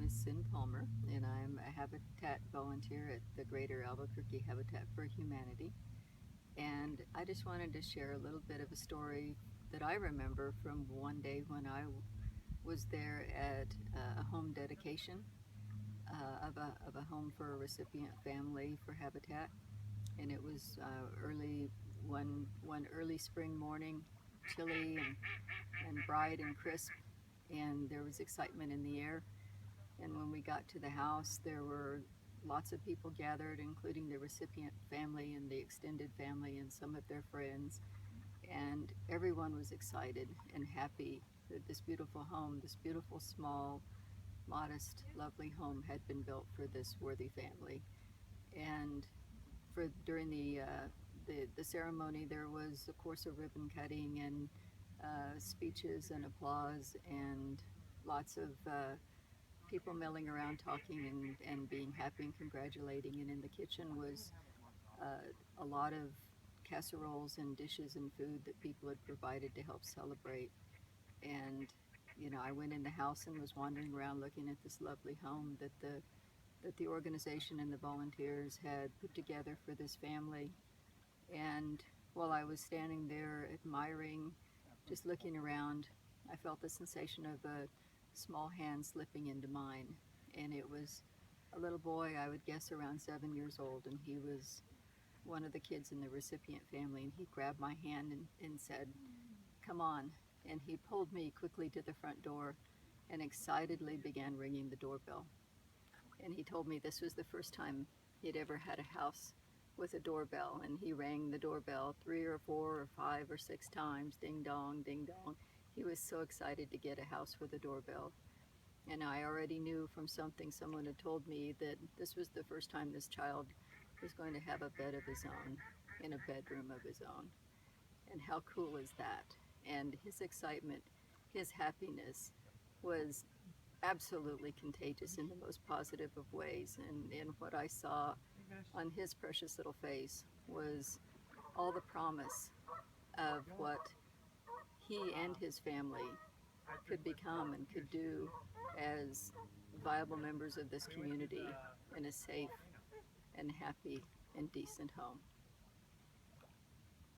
is Cyn Palmer, and I'm a habitat volunteer at the Greater Albuquerque Habitat for Humanity. And I just wanted to share a little bit of a story that I remember from one day when I was there at a home dedication of a home for a recipient family for Habitat. And it was one early spring morning, chilly and bright and crisp, and there was excitement in the air. And when we got to the house, there were lots of people gathered, including the recipient family and the extended family and some of their friends. And everyone was excited and happy that this beautiful home, this beautiful, small, modest, lovely home had been built for this worthy family. And during the ceremony, there was, of course, a ribbon cutting and speeches and applause and lots of people milling around talking and being happy and congratulating. And in the kitchen was a lot of casseroles and dishes and food that people had provided to help celebrate. And I went in the house and was wandering around looking at this lovely home that the organization and the volunteers had put together for this family. And while I was standing there admiring, just looking around, I felt the sensation of a small hand slipping into mine. And it was a little boy, I would guess around 7 years old, and he was one of the kids in the recipient family. And he grabbed my hand and said, "Come on." And he pulled me quickly to the front door and excitedly began ringing the doorbell. And he told me this was the first time he'd ever had a house with a doorbell. And he rang the doorbell 3 or 4 or 5 or 6 times, ding dong, ding dong. He was so excited to get a house with a doorbell. And I already knew from something someone had told me that this was the first time this child was going to have a bed of his own, in a bedroom of his own. And how cool is that? And his excitement, his happiness was absolutely contagious in the most positive of ways. And what I saw on his precious little face was all the promise of what he and his family could become and could do as viable members of this community in a safe and happy and decent home.